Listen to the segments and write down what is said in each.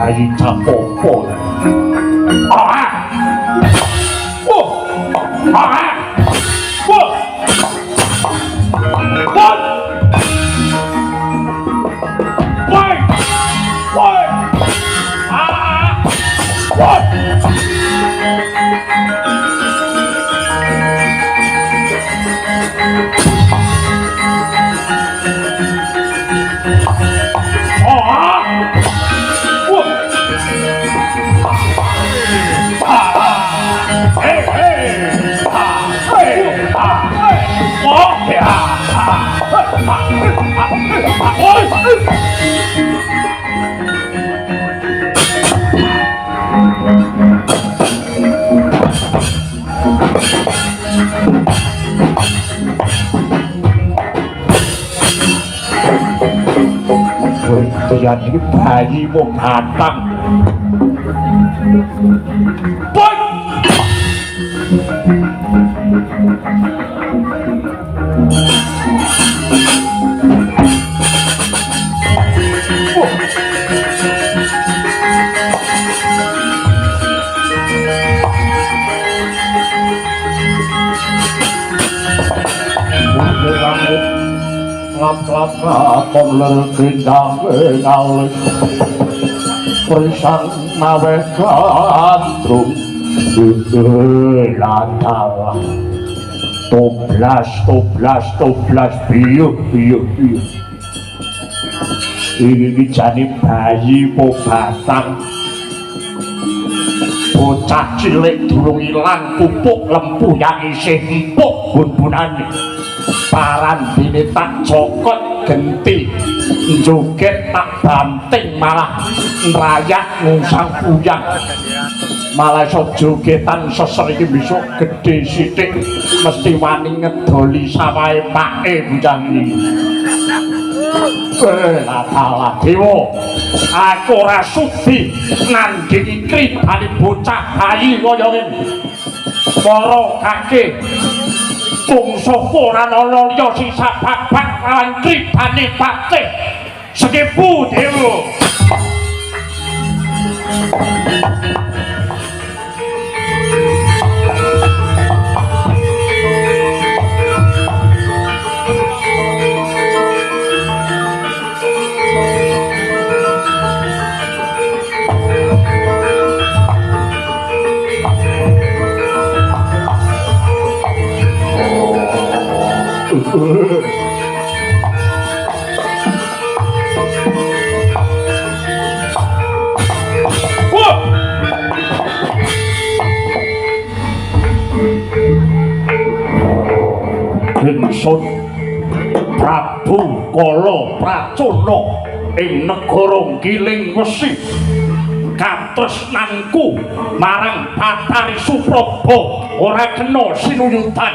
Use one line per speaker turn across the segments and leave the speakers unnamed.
bayi capopo. Ah! Wah! Ah! Wah! What? Why? Why? Ah! What? Kalian ini bayi mau datang. Boy! Lap-lap koler gendang ngalih Perisang nawe gandrung Latawa Toblas Biuk Ini jani bayi po batang Bocah cilik durung ilang pupuk lempu yang isih empuk bun-bunane parandine tak cokot genti joget tak banting malah ngrayak ngusang uyang malah iso jogetan seser iki besok gedhe sithik mesti wani ngedoli sawahe pake bocah iki Latalah dewa aku ora sudi nandingi kribane bocah bayi kaya ngene para kakek bangsa ora ana liya sisa babak lan kribane patih sekepu dewa Ingsun Prabu Kala Pracana ing negara Giling Wesi katresnanku marang Bathari Supraba ora kena sinuyutan.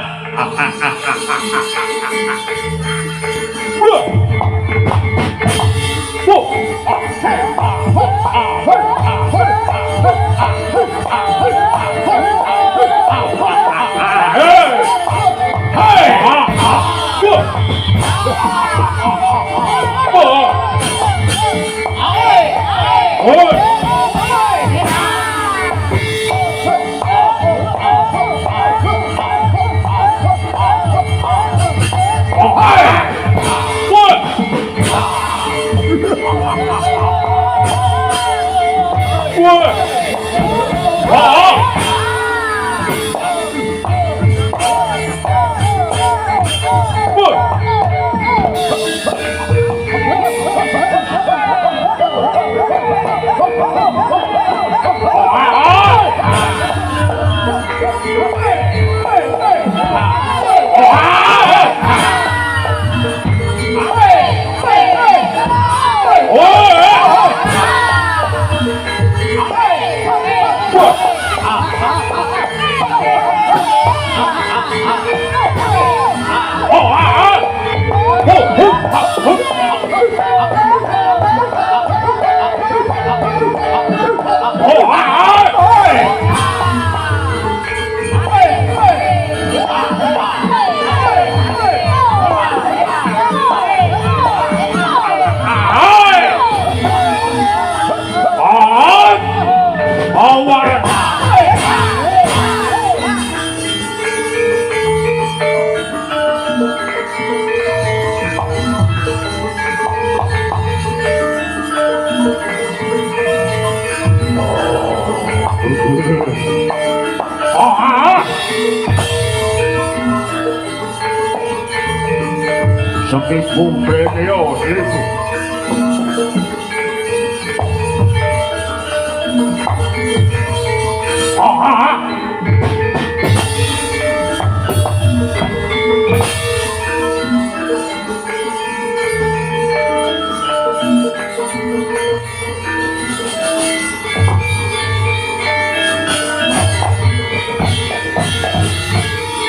Sepi bumbe yo itu.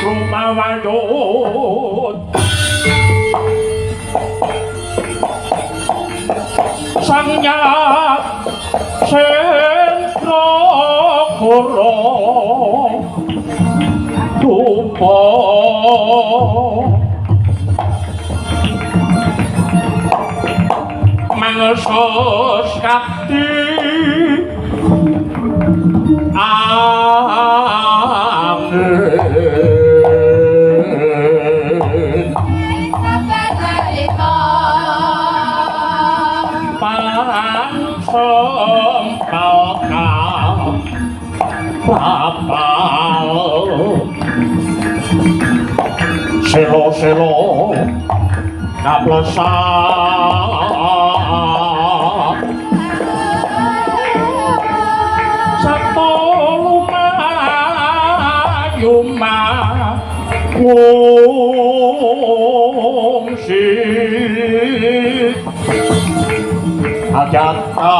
Rumawayon sangnya sentro koro tupo mengesos kati selo kaplesa sato lumayuma wongsi ajata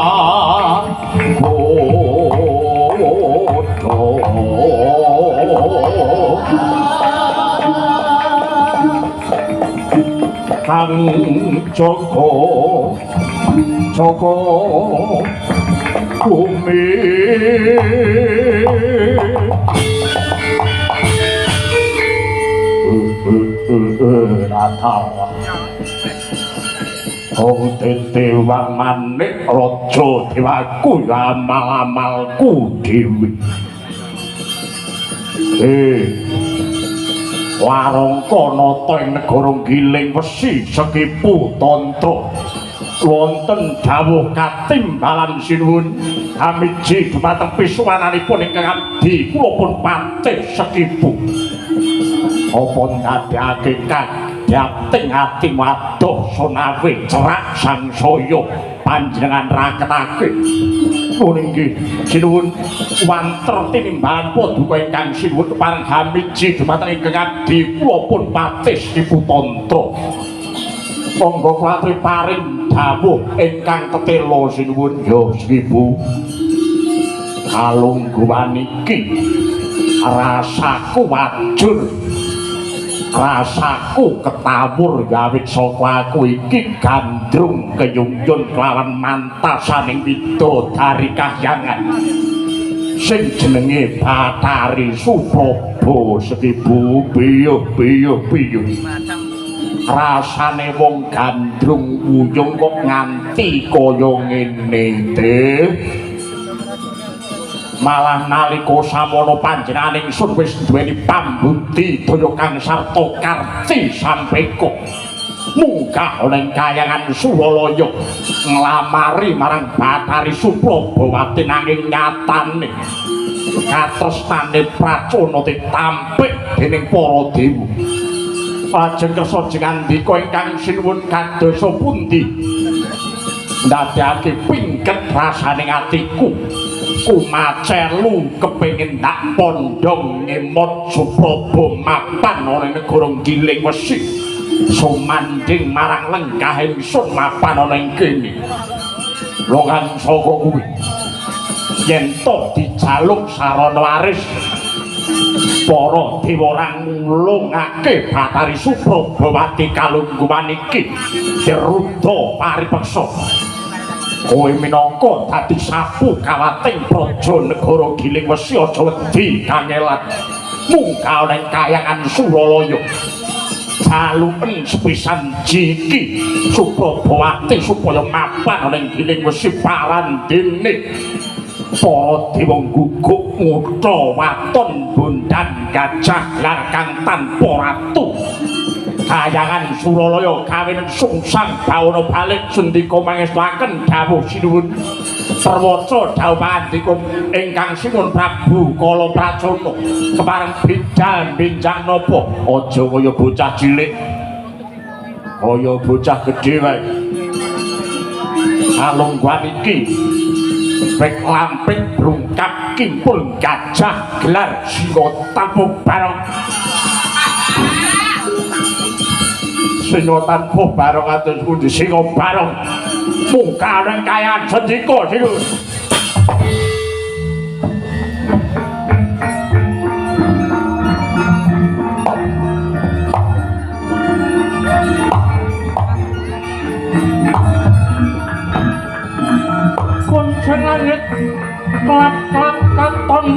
Kang Joko Bumi Ratawa Oh Dewa Manik Raja Dewaku amal-amalku dewi warangka nata ing negara Giling Wesi Sekipu Tantra wonten dawuh katimbalan sinuwun amiji dumateng pisuwananipun ingkang abdi kula pun patih Sekipu apa ndadekake kagyating ati wadoh sonawe cerak sangsaya panjenengan raketake puniki sinuwun wanter tinimbalan paduka ingkang sinuwun kepareng hamiji dumateng ingkang abdi kula pun patih Sekipu Tantra monggo kula aturi paring dawuh ingkang tetela sinuwun ya Sekipu kalungguhan iki rasaku wajur rasaku ketawur gawit saka aku iki gandrung keyungyun kelawan mantasaning widodari kahyangan sing jenenge Bathari Supraba Sekipu piyuh rasane wong gandrung wuyung kok nganti kaya ngene teh malah nalika samono panjenengan ingsun wis duweni pambuti daya kang sarta karti sampeka munggah ning kahyangan Suwalaya nglamari marang Bathari Suprabawati nanging nyatane katresnane Pracana ditampik dening para dewa lajeng kersa jengandika ingkang sinuwun kadosa pundi ndadekake pingket rasaning atiku kumacelu kepengin tak pondhong ngemot Supraba mapan ana negara Giling Wesi sumanding marang lenggah ingsun mapan ana ing kene longan saka kuwi yen to dijaluk sarana waris para dewa rang nulungake Bathari Suprabawati kalungguhan iki dirudha paripeksa kowe minangka dadi sapu kawating praja negara Giling Wesi aja wedi kangelan munggah ning kahyangan Suwalaya jaluken sepisan jiki Suprabawati supaya mapan ning Giling Wesi parandene para dewa guguk mutra waton bondan gajah larkang tanpa ratu Kayangan Suralaya kawin sungsang bawana balik sendika mangestaken dawuh sinuwun terwaca dawuh pandika ingkang sinuwun Prabu Kala Pracana kepareng bidal benjang napa aja kaya bocah cilik kaya bocah gedhe wae alungguan iki pek lamping brungkap kimpul gajah gelar singa tanpa barong singa tanpa barong atus pundi singa barong muka rangkaian sendika sinuwun kuncen langit klap-klap katon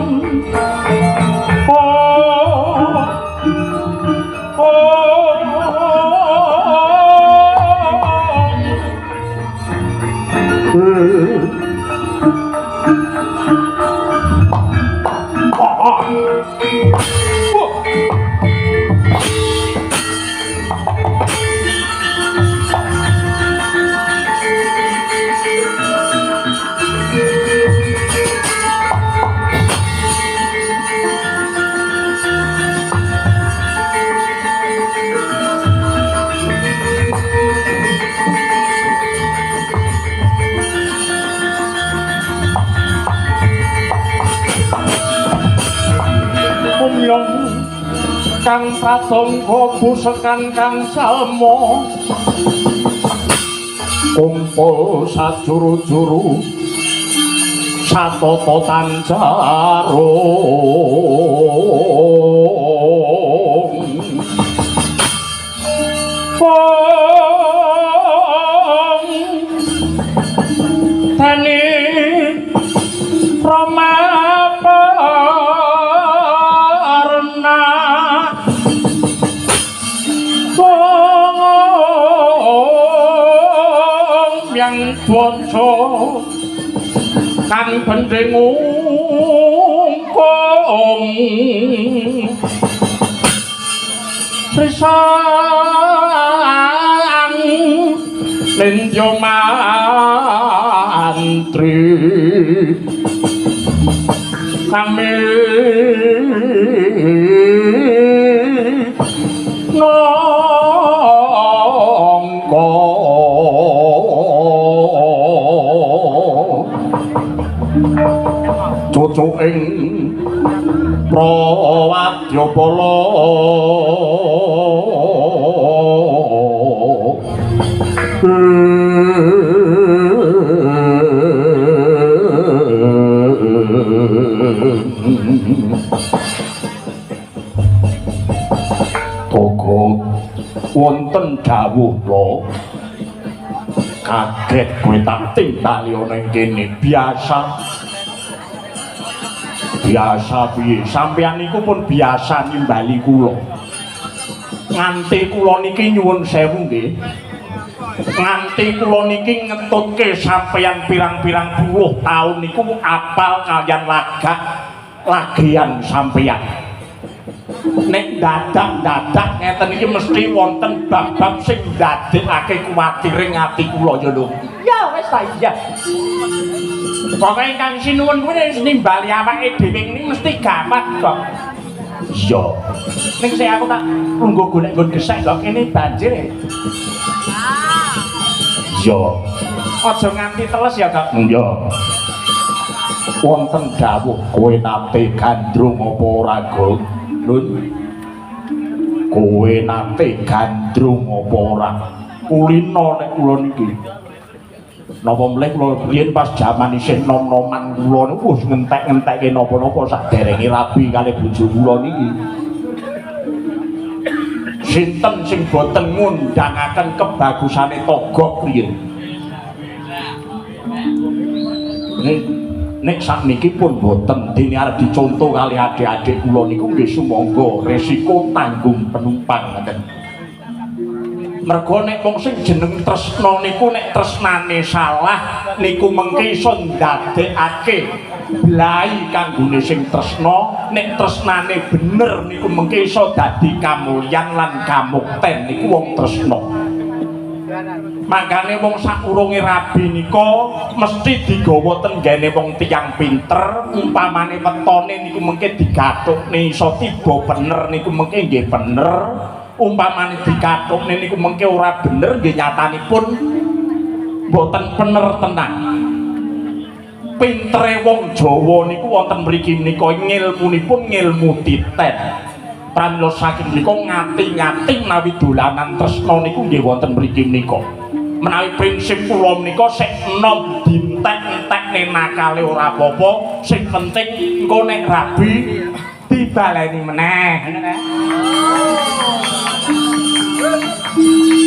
kang pratangga busekan kang salma kumpul sajuru-juru satata tanjarung tani Rama yang tuwaca kan penting ngungkung risang lenjo mantri kami cucuk ing Prawadyabala Togo wonten dawuh lo kaget kowe tak tingali ana ing kene biasa piye sampeyan niku pun biasa nimbali kula nganti kula niki nyuwun sewu nggih nganti kula niki ngetutke sampeyan pirang-pirang puluh taun niku apal kaliyan lagian sampeyan nek dadak ngeten iki mesti wonten bab-bab sing ndadekake kuwatire ati kula ya lho ya wis ta iya pokoke ingkang sinuwun kuwi nimbali awake dhewe ini mesti gawat kok iya ning sik aku tak lungguh golek nggon gesek kok kene banjir iya aja nganti teles ya kok iya wonten dawuh kowe nate gandrung apa ora Gun kowe nate gandrung apa ora kulino nek kula niki napa mleh kula riyen pas jaman isih nom-noman kula niku wis ngentek-ngentekke napa-napa saderenge rabi kali bojo kula niki sinten sing boten ngundangaken kebagusane togok riyen nek sakniki pun boten dene arep dicontoh kali adik-adik kula niku nggih sumangga resiko tanggung penumpang ngoten. Mergo nek wong sing jeneng tresna niku nek tresnane salah niku mengke iso ndadekake blai kanggone sing tresna nek tresnane bener niku mengke iso dadi kamulyan lan kamukten niku wong tresna. Mangkane wong sakurunge rabi nika mesti digawa tenggene wong tiyang pinter, umpamane wetone niku mengke digathukne iso tiba bener niku mengke nggih bener, umpamane digathukne niku mengke ora bener nggih nyatanipun mboten bener tenan. Pintere wong Jawa niku wonten mriki menika ngilmunipun ngilmu titen. Pramila saking menika ngati-ngati menawi dolanan tresna niku nggih wonten mriki menika. Menawi prinsip kula menika sik enom dintek-entekne nakale ora apa-apa, sing penting engko nek rabi dibaleni meneh.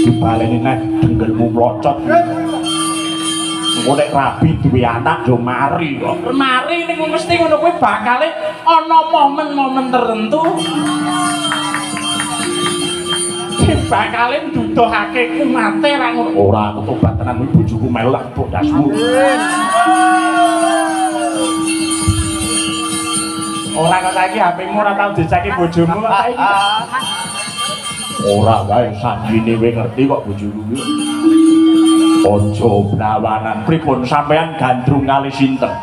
Dibaleni neh denggelmu mlocot. Engko nek rabi duwe anak yo mari kok. Mari niku mesti ngono kuwi bakale ana momen-momen tertentu. Bakale nduduhake kumate ra ngono. Ora ketobat tenan kuwi bojoku melu lak bodasmu. Ora kok saiki HP-mu ora tau diceki bojomu kok saiki. Ora wae sanjine kowe ngerti kok bojoku kuwi. Aja blawanan pripun sampean gandrung kali sinten?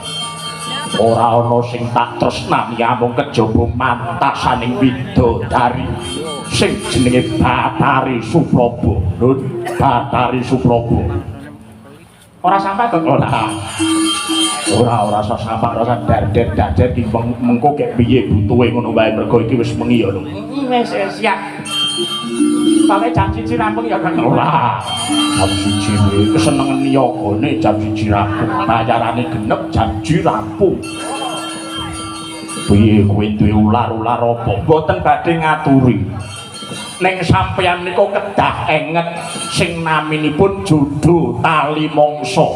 Ora ana sing tak tresnani amung kejaba mantasaning widodari sing jenenge Bathari Supraba. Nun, Bathari Supraba. Ora sampe kok ora. Ora sampe rasa dar-dar ki mengko kek piye butuhe ngono wae mergo iki wis wengi ya lho. Wis siap. Pake jam 1 rampung ya kan ora. Jam 1 kesenengan niyogane jam 1 rampung. Bayarane genep jam 1 rampung. Piye kowe duwe ular-ular apa? Mboten badhe ngaturi. Ning sampeyan nika kedah enget sing naminipun judul tali mangsa.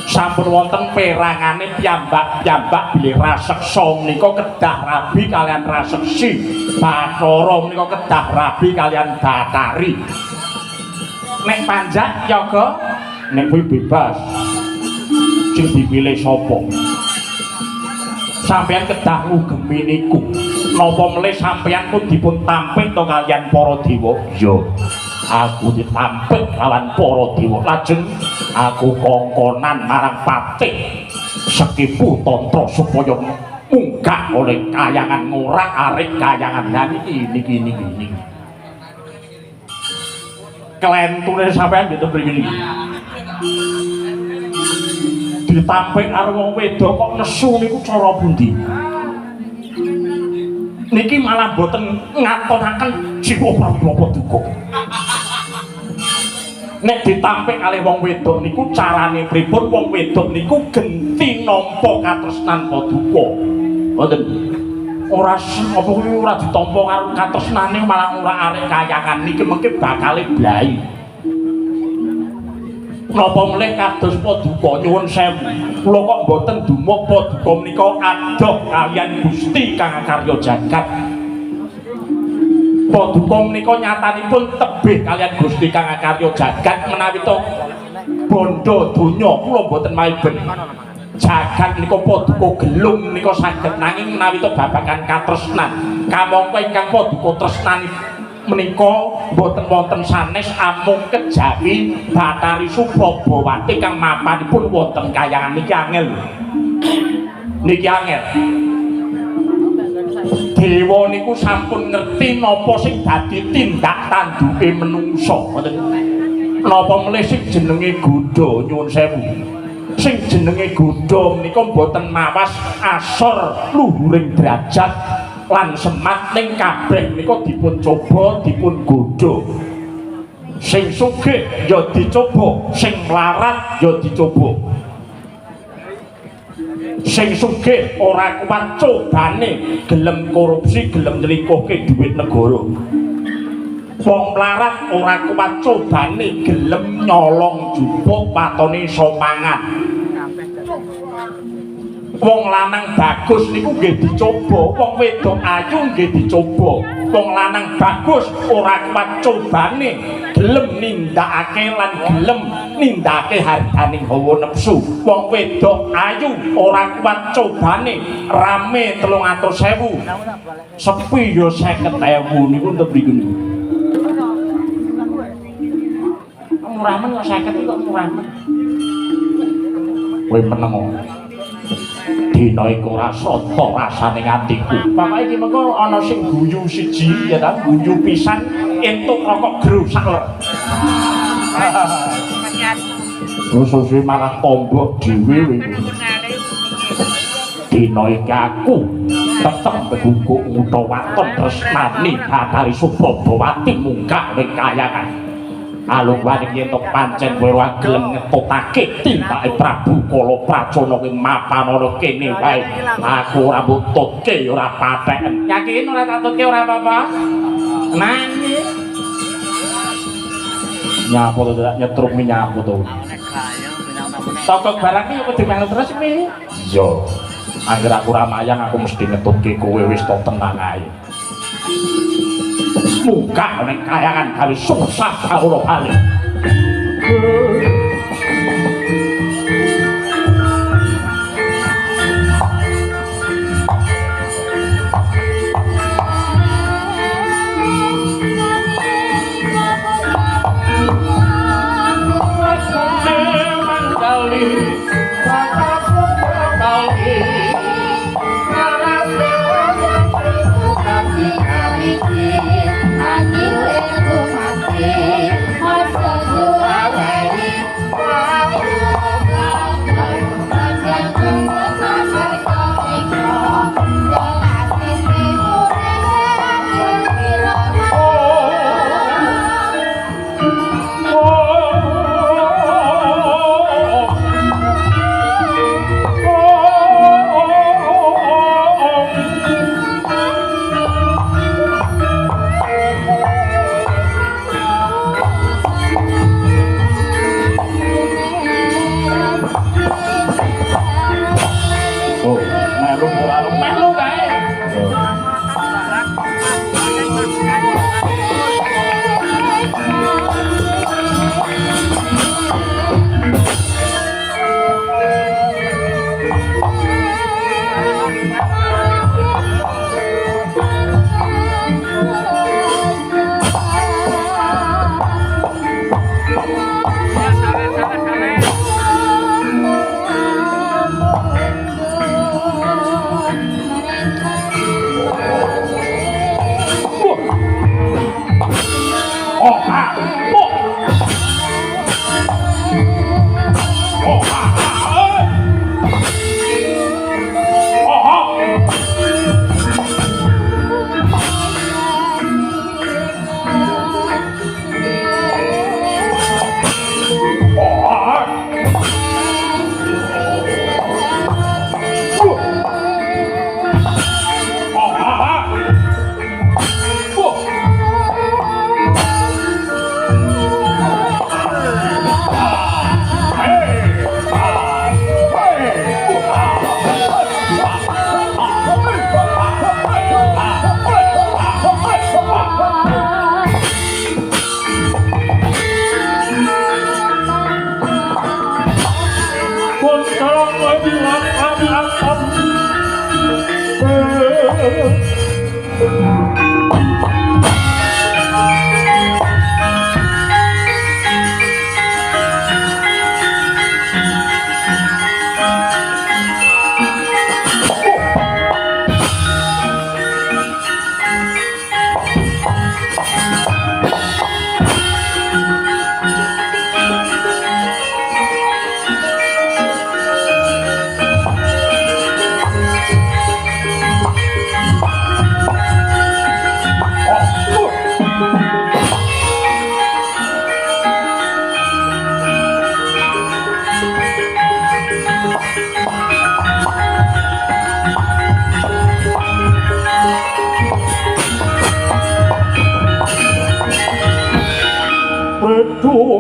Sampun wonten perangane piyambak-piyambak bilih raseksa menika kedah rabi kalian raseksi. Bathara menika kedah rabi kalian Bathari. Nek panjak yoga nek kuwi bebas. Sing dipilih sapa? Sampeyan kedah ngugemi niku. Napa melih sampeyan pun dipun tampik to kalian para dewa? Yo. Aku ditampik lawan para dewa. Lajeng aku kongkonan marang patih Sekipu Tantra supaya munggah oleh kayangan ngorak arek kayangan niki. Kelentune sampean gitu mriki. Ditampik karo wong wedok kok nesu niku cara pundi? Niki malah boten ngatonaken jiwa Prabu Duka. Nek ditampik kalih wong wedok niku carane pripun? Wong wedok niku genti nampa katresnan Paduka. Mboten. Ora apa kuwi ora ditampa karo katresnane malah ora arek kayangan niki mengke bakale blai. Napa melih kados Paduka nyuwun sewu. Kula kok mboten dumuk Paduka menika adoh kaliyan Gusti kang karya jagat. Paduka menika nyatanipun tebih kaliyan Gusti kang karya jagat menawi to bondo donya kula mboten maiben. Jagat menika Paduka gelung menika saged nanging menawi to babagan katresnan. Kamangka ingkang Paduka tresnani menika boten wonten sanes amung kejawi Bathari Suprabawati kang mapanipun wonten kayangan niki angel. Niki angel. Dewa niku sampun ngerti napa sing dadi tindak tanduke menungsa, ngoten. Napa melih sing jenenge Gudha nyuwun sewu. Sing jenenge Gudha menika boten mawas asor luhuring derajat lan semat ning kabeh menika dipun coba dipun godho. Sing sugih ya dicoba, sing mlarat ya dicoba. Sing sugih ora kuat cobane, gelem korupsi, gelem nyelingkuhke dhuwit negara. Wong mlarat ora kuat cobane, gelem nyolong jupuk patone iso mangan. Wong lanang bagus niku nggih dicoba, wong wedok ayu nggih dicoba. Wong lanang bagus ora kuat cobane, gelem nindakake lan gelem nindakake hartaning hawa nepsu. Wong wedok ayu ora kuat cobane rame 300.000 sepi yo 50.000 niku untuk mriki. Murah men kok 50 kok murah men. Kowe meneng dina iku ora sata rasane atiku. Pokoke iki mengko ana sing guyu siji ya ta, guyu pisan entuk rokok grusak lho. Susu malah tombok dhewe dina iki aku tetep beguguk muta waton tresnani Bathari Subabawati munggah ning kayangan. Alung wani yen to pancen kowe ora gelem ngetutake tindake Prabu Kalaprajana kuwi mapan ana kene wae. Aku ora mbututke ora patheken. Yakin ora tak tutke ora apa-apa? Nani. Nyapo to dak nyetruk nyapo to. Tokok barang iki kudu melu terus iki. Yo. Angger aku ora mayang aku mesti ngetutke kowe wis to tenang ae. Muka ning kayangan gawe susah karo bali.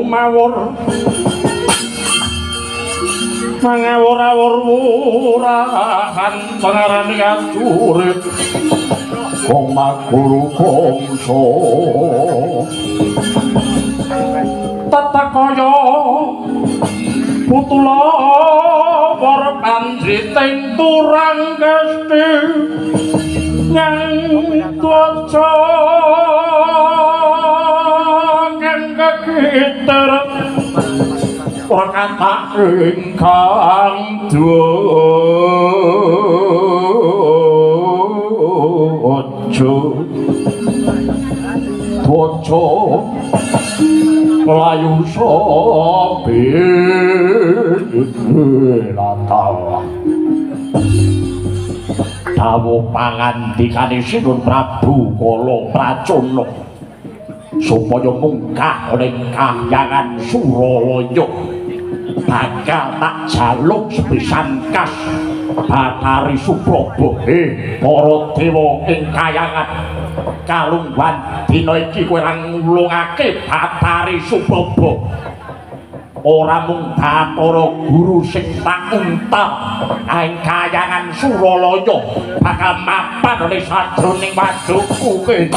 Mawur mangawur-awur wurahan pangarane ajurit Komakuru bangsa tata kaya putula para pandriting turang kesti nyang twaca kang kekiter kata ingkang twaca layu sabila dawuh pangandikane Sinun Prabu Kala Pracana supaya munggah ning kahyangan Suralaya bakal tak jaluk sepisan kas Bathari Supraba para dewa ing kahyangan kalungguhan dina iki kowe nglungake Bathari Supraba ora mung Bathara Guru sing tak unta ing kahyangan Suralaya bakal mapan oleh sajroning waduku kene.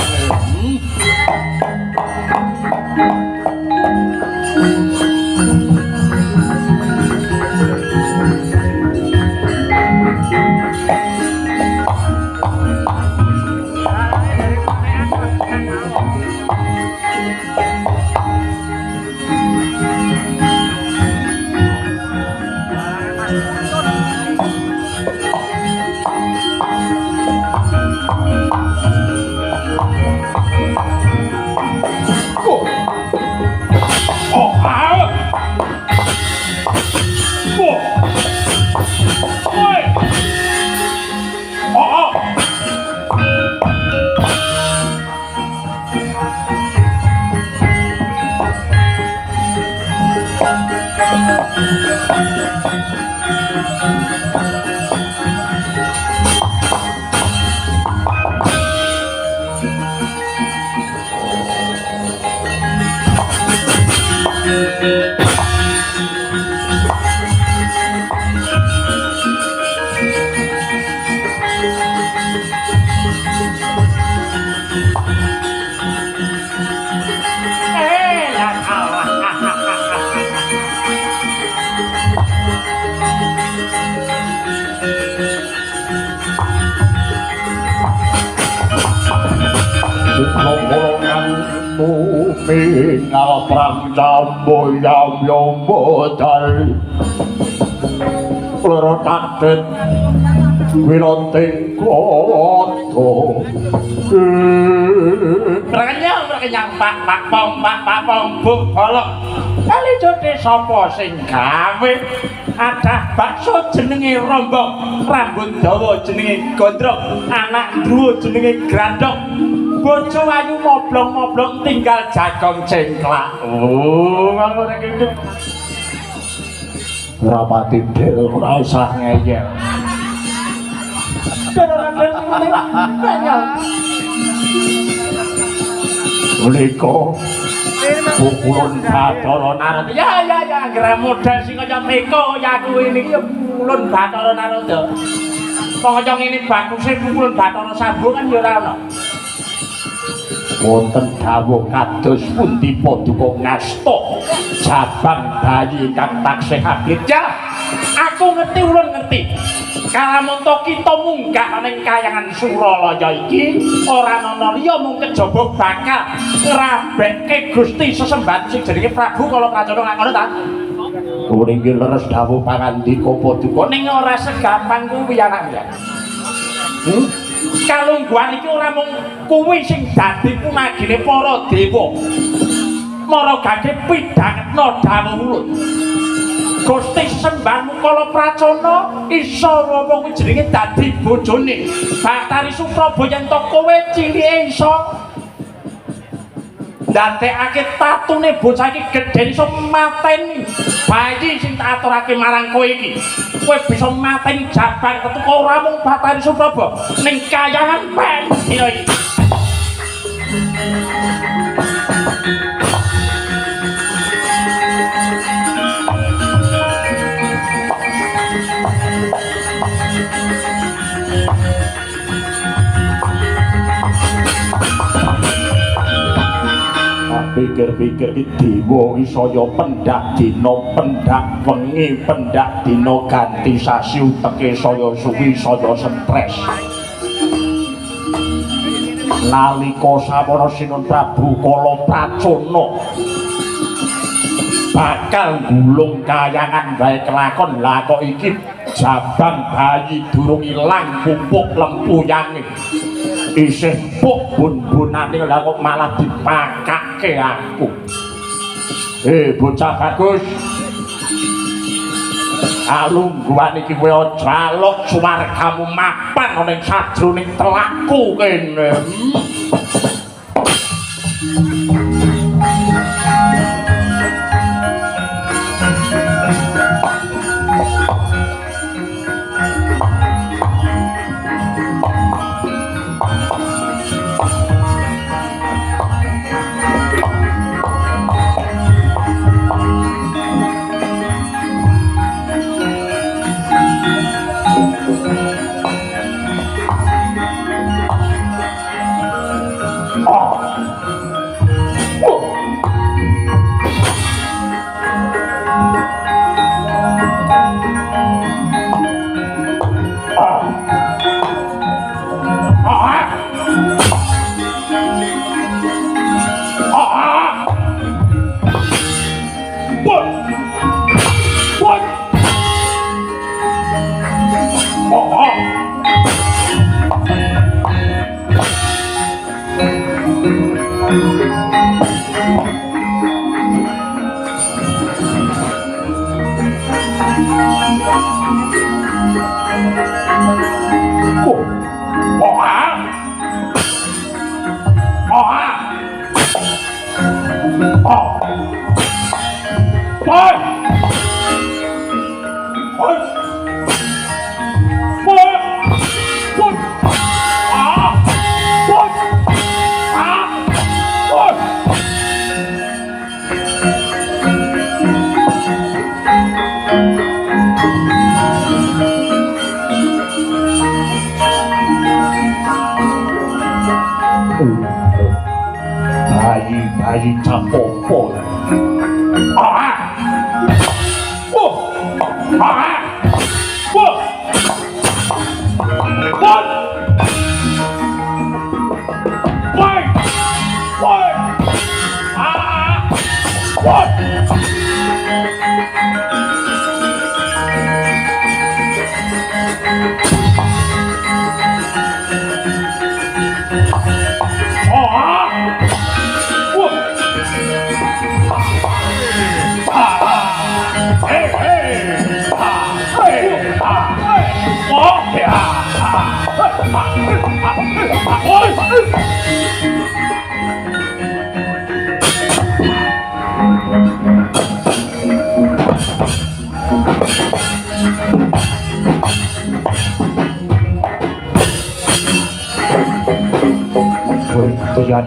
Minal prang jambo yam yam bodal loro tatet wilanting koto rekenyang pak pong bu bolok kali jote sapa sing gawe adah bakso jenenge rombong rambut dawa jenenge gondrong anak druwa jenenge grandong bojo ayu moblong-moblong tinggal jagong cengklak. Oh, ngono rek iki. Ora pati dhek ora usah ngeyel. Leko Ulun Bathara Narada. Ya anggere modal sing kaya meko ya kuwi niki ya Ulun Bathara Narada. Kok kaya ngene baguse Ulun Bathara Sambo kan ya ora ono. Wonten dawuh kados pundi paduka ngasta jabang bayi kang taksih abrit ya aku ngerti ulun ngerti kalamunta kita munggah ning kahyangan Suralaya iki ora ana liya mung kejaba bakal ngrabekke Gusti sesembahan sing jenenge Prabu Kala Pracana ngono ta Kuwi leres dawuh pangandika paduka ning ora segampang kuwi anak ya kalungguhan iki ora mung kuwi sing dadi punagine para dewa mara gage pidhangetna dawuh ulun Gusti Sembahan Kala Pracana isa apa kuwi jenenge dadi bojone Bathari Supraba yen to kowe cilike iso ndadekake tatune bocah iki gedhe iso mateni bayi sing tak aturake marang kowe iki kowe bisa mateni jabang tetuka ora mung Bathari Supraba ning kahyangan pen dina iki pikir-pikir iki dewa saya pendak dina pendak wengi pendak dina ganti sasi uteke saya suwi saya stres nalika Sawana Sinun Prabu kala Pracana bakal gulung kayangan bae kelakon lah kok iki jabang bayi durung ilang pupuk lempuyange isih puk bun-bunane lah kok malah dipakake aku bocah bagus alungguhan iki kowe aja alok suwargamu mapan ana ing sajroning telakku kene bayi capopo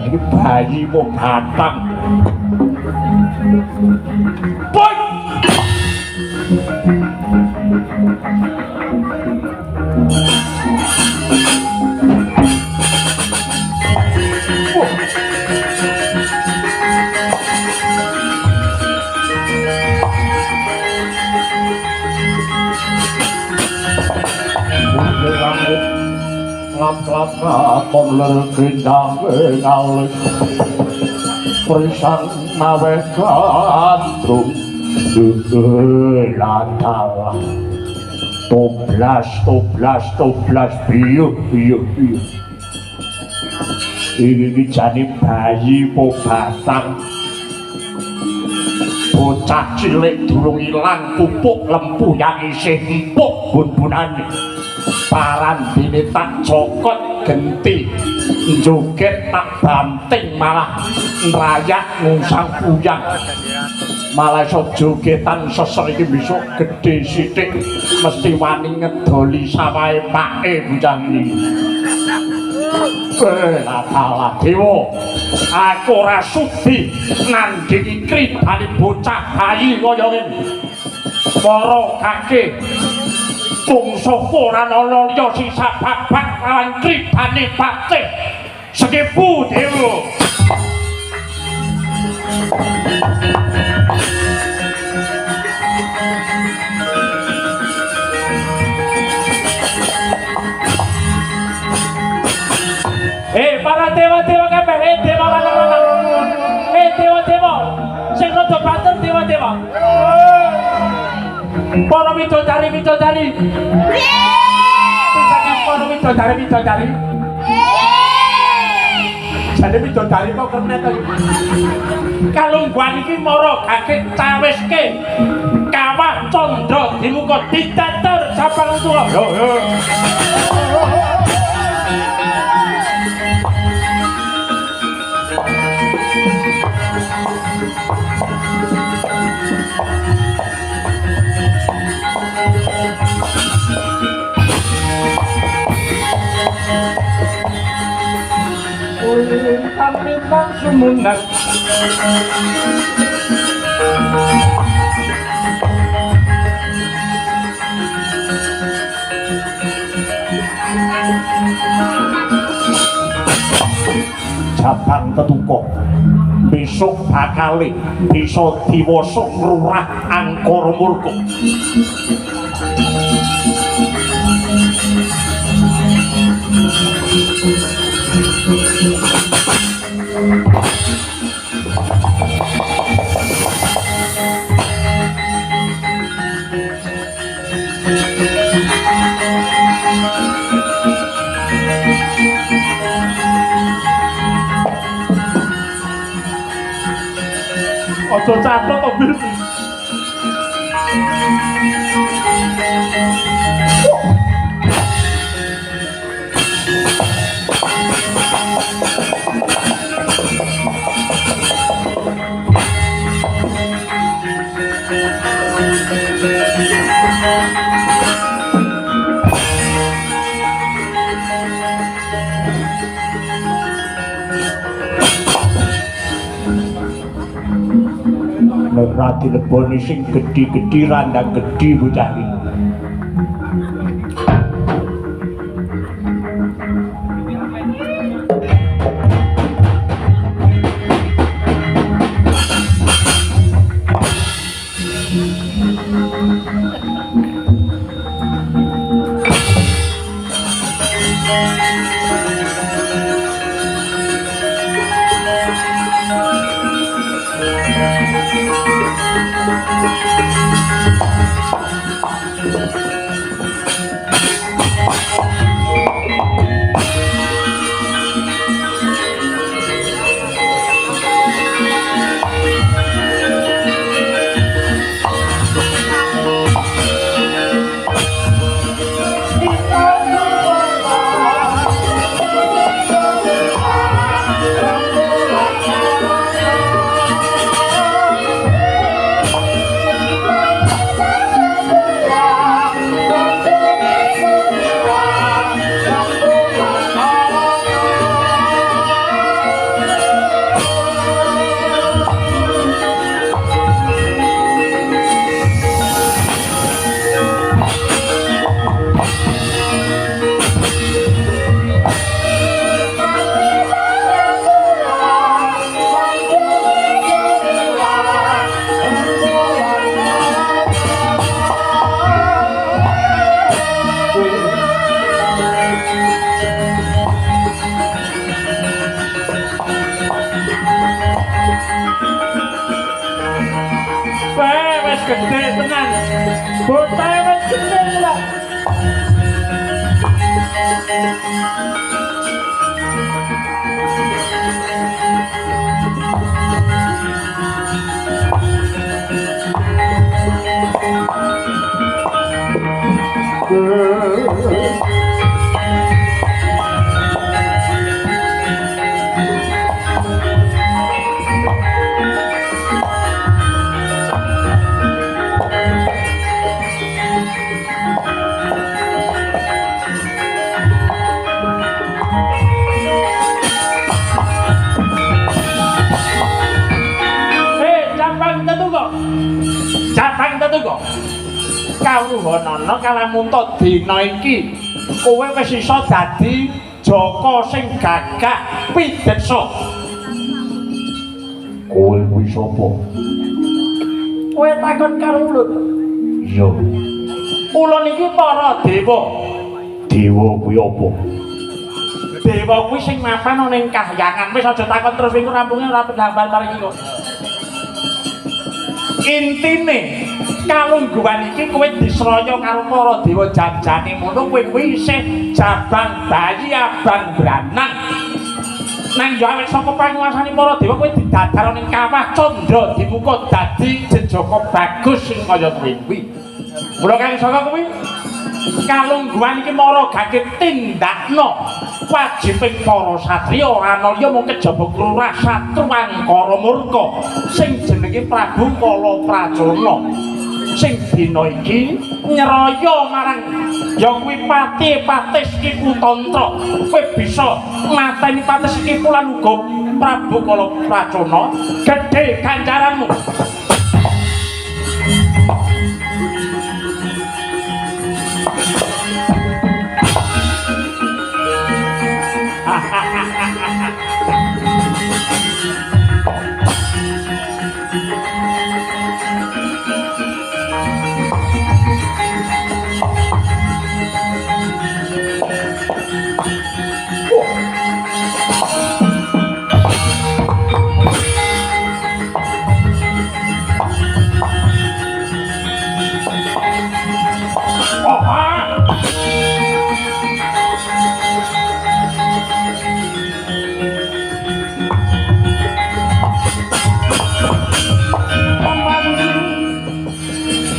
ini bayi mau batang boy lap-lap katon ler gendang ngalih perisan mawe gandrung latala toblas biyo ini jane bayi po batang bocah cilik durung ilang pupuk lempu yang isih empuk bun-bunane parandine tak cokot genti joget tak banting malah nrayak ngusang puyang malah iso jogetan seser iki besok gedhe sithik mesti wani ngedoli sawahe pake bocah iki Latala dewa aku ora sudi nandhingi kribane bocah bayi kaya ngene para kakek bungsu ora ana liya sisa babak lawan kribane patih sekepu dewa
Para dewa-dewa kabeh, dewa lanang-lanang. Dewa-dewa. Sing rada banter dewa-dewa. Para widodari-widodari. Pisanan para widodari-widodari. Jane widodari kok kena to. Kalungguhan iki mara gake cawiske. Kawah candra dimuka ditatur sapang tuwa. Yo yo. Lintang-lintang sumunan
Jabang tetuko besok bakale bisa diwasa ngrurah angkara murka.
Ojo catet to, Bir.
Ora dileboni sing gedhi-gedhi randang gedhi bocah iki.
Gede tenan. Botahe wis gede lah. Kawuhanana kalamunta dina iki kowe wis isa dadi Jaka sing gagah pideksa.
Kowe kuwi sapa?
Kowe takon karo ulun.
Iya.
Ulun iki para dewa.
Dewa kuwi apa?
Dewa kuwi sing mapan ana ing kahyangan. Wis aja takon terus iku rampunge ora pendambar mari iki kok. Intine kalungguhan iki kowe disraya karo para dewa janjane ngono kowe kuwi isih jabang bayi abang branang. Nang yo awet saka panguwasane para dewa kowe didadar ning kawah candra dimuka dadi jejaka bagus sing kaya kuwi. Mula kang saka kuwi kalungguhan iki mara gake tindakno wajibing para satriya ora ana liya mung kejaba krurah satru angkara murka sing jenenge Prabu Kalaprajana sing dina iki nyeraya marang ya kuwi Patih Ki Kutantra kowe bisa mateni Patih Ki lan uga Prabu Kalaprajana gedhe ganjaranmu.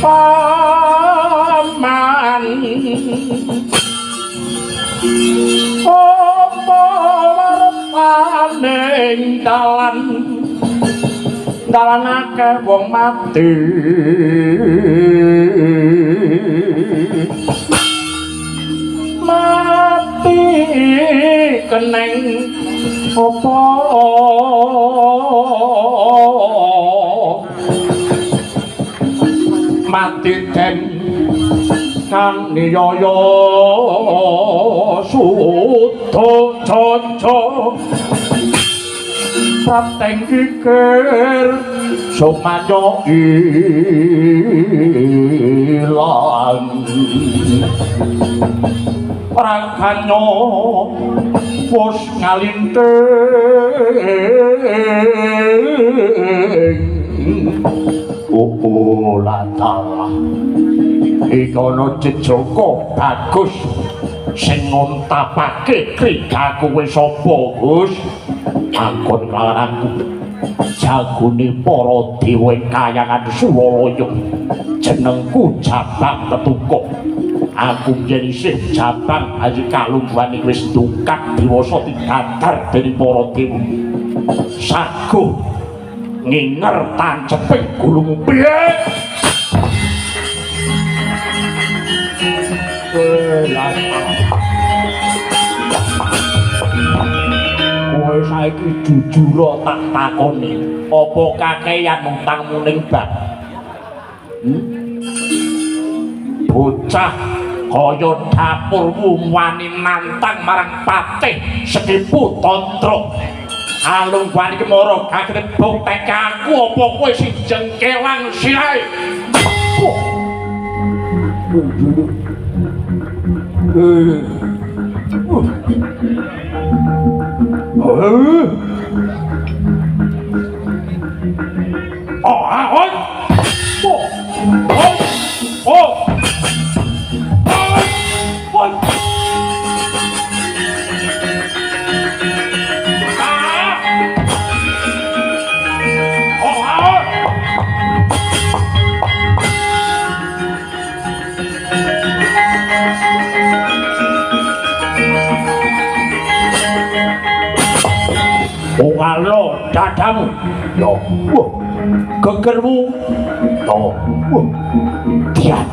Paman apa wartaning dalan akeh wong mati keneng apa mati den kan niyaya suto coco prateng kikir sumanyo ilang rangkanyo wis ngalinteng latala ikono jejaka bagus sing ngontapake krigaku wis sapa Gus angkon kalaranku jagone para dewa kayangan Suwalaya jenengku Jabang Tetuko aku yen isih Jabang aji kalungguhan iki wis ndungkak diwasa didadar dening para dewa saguh nginger tanceping gulung piye kowe saiki jujur tak takoni apa kakeyan utangmu ning bak bocah kaya dapurmu wani nantang marang Patih Ki Kutantra kalungguhan iki mara gagret buktek aku apa kowe sing jengkelang sirahe Ungalo dadamu yo gegermu yo dian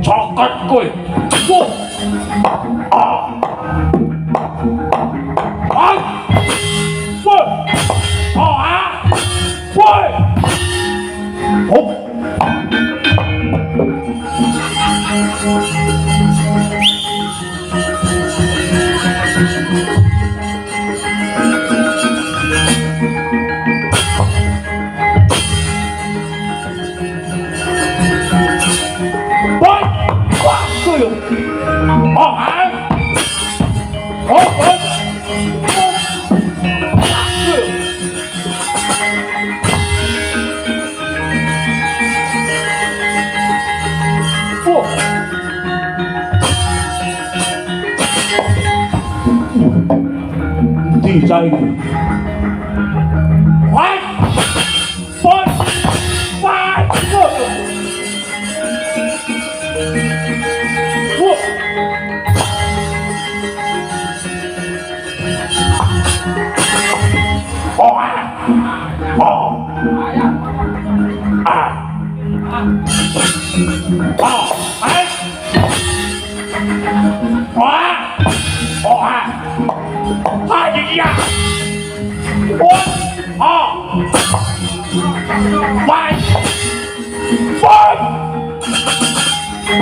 cokot kowe
Di cai. Wah! Pon!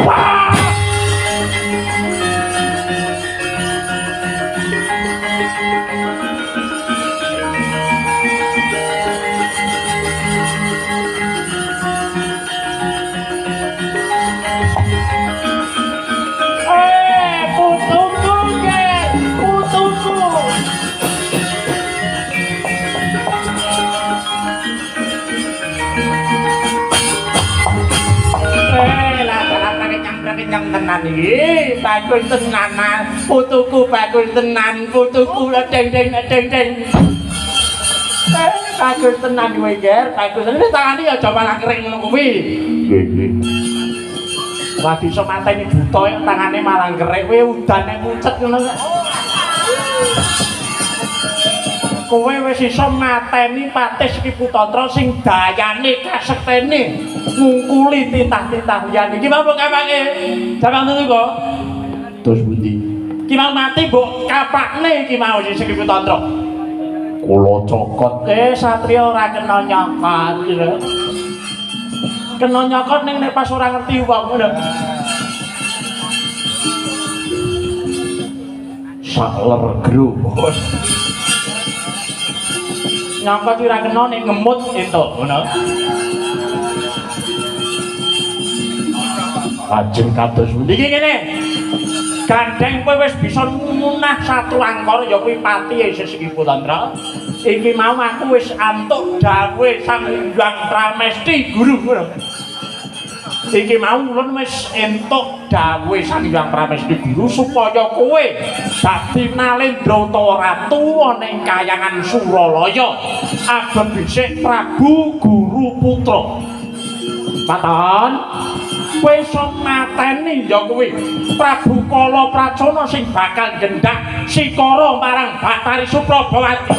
Wah! Yang tenan iki bagus tenanan putuku bagus tenan putuku deng bagus tenan kowe ger bagus tenan tangane aja malah kering ngono kuwi nggih ora iso mateni buta tangane malah kering kowe udane mucet ngono kowe wis iso mateni Patih Ki Putantra sing dayane kasektene ngungkuli titah-titah liyane iki mampu kapange jaman ngono kok terus pundi ki mau mati mbok kapakne iki mau Ki Putantra kula cokot satriya ora kena nyokot kena nyokot ning nek pas ora ngerti wong ngono sakler gru nyokot ora kena nek ngemut entuk ngono ajeng kados iki ngene gandeng kowe wis bisa munah satu angkara ya kuwi Patih Ki Putantra iki mau aku wis antuk dawuh Sang Hyang Pramesti guru iki mau ulun wis entuk dawuh Sang Hyang Pramesti guru supaya kowe dadi Nalendra Ratu ana ing kayangan Suralaya abot dhisik Prabu Guru Putra Paton kowe iso mateni ya kuwi Prabu Kala Pracona sing bakal gendhak sikara marang Bathari Suprabawati.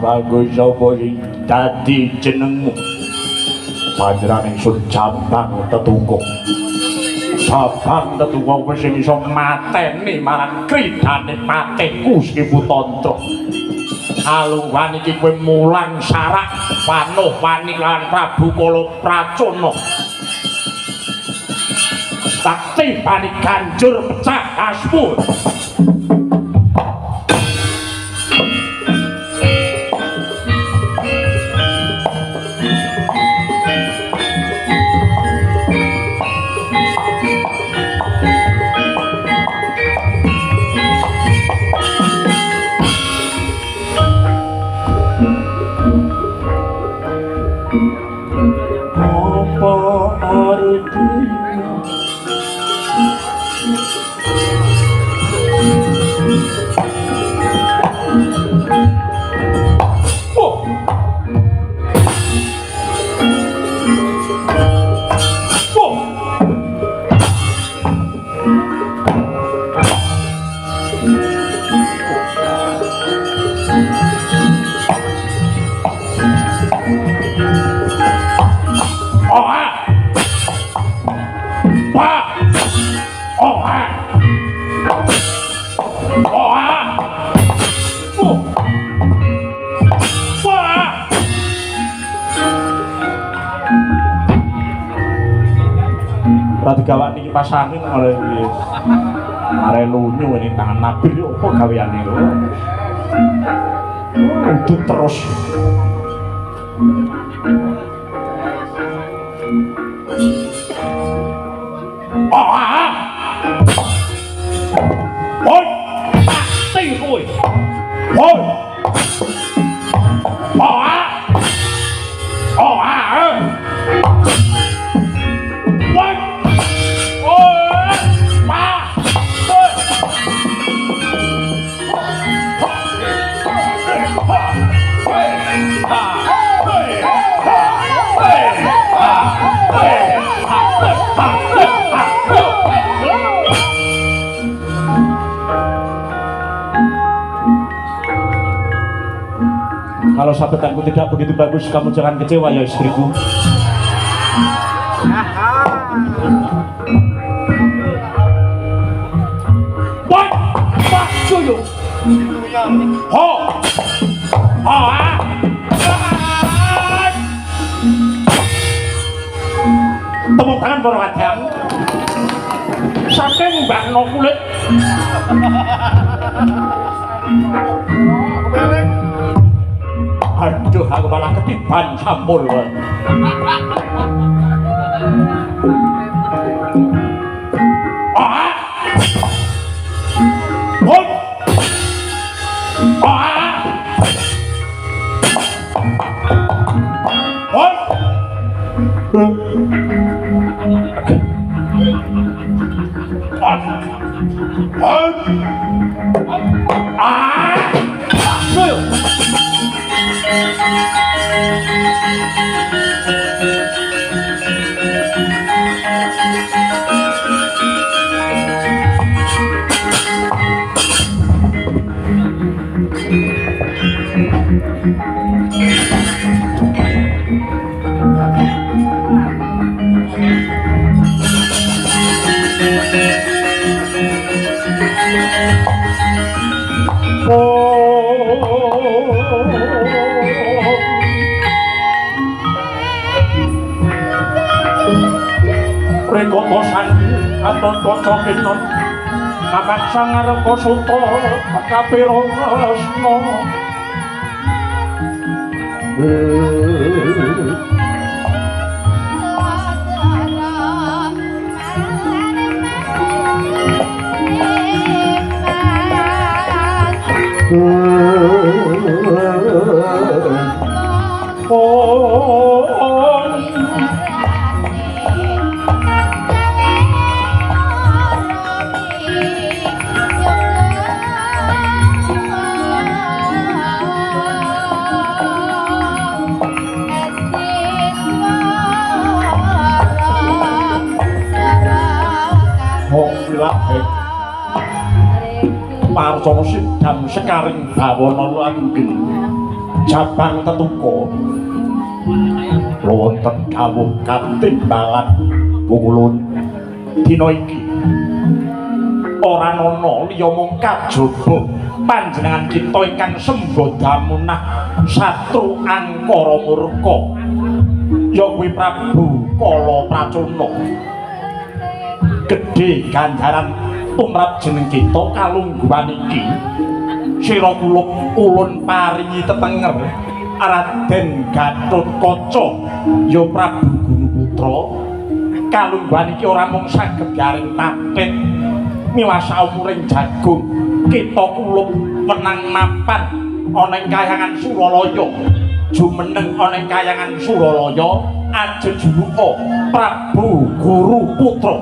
Bagus sapa sing dadi jenengmu panjenengan ingsun Jambang Tetungga Jambang Tetungga wis iso mateni marang kridane Patihku Ki Putantra aluhan iki kowe mulang sarak panuh wani lan Prabu Kala Pracona sakti panik ganjur pecah asmur Pak. Oh, ah. Oh, ah. Wah. Ora digawak niki pasane oleh wis. Are lunyu ini tangan nabil opo gaweane lho. Udut terus. Ah! Hoi! Pasti kowe. Hoi! Ah! Oh, ah! Hoi! Oh! Pa! Hoi! Kalau sabetanku tidak begitu bagus, kamu jangan kecewa ya istriku. Wah, Pak Joyo. Ho, ah, tepuk tangan para wadang. Saking mbakno kulit. Aduh, aku malah ketiban sambul. Ah! Hoi! Ah! Hoi! Ah! Rekotosan aton kocok inon makan sangar kosuto kapiro resno Parcono sidam sekaring bawana langgeng jabang tetuko wonten kawuh katimbalan pungulun dina iki ora ana liya mung kajaba panjenengan kita ingkang sembadamunah satru angkara murka ya kuwi Prabu Kala Pracona gedhe ganjaran tumrap jeneng kita kalungguhan iki sira kula ulun paringi tetenger Raden Gatotkaca ya Prabu Guruputra kalungguhan iki ora mung saged garing tapit miwasa umuring jagung kita kula menang mapan ana ing kayangan Suralaya jumeneng ana ing kayangan Suralaya ajeng juluka Prabu Guruputra.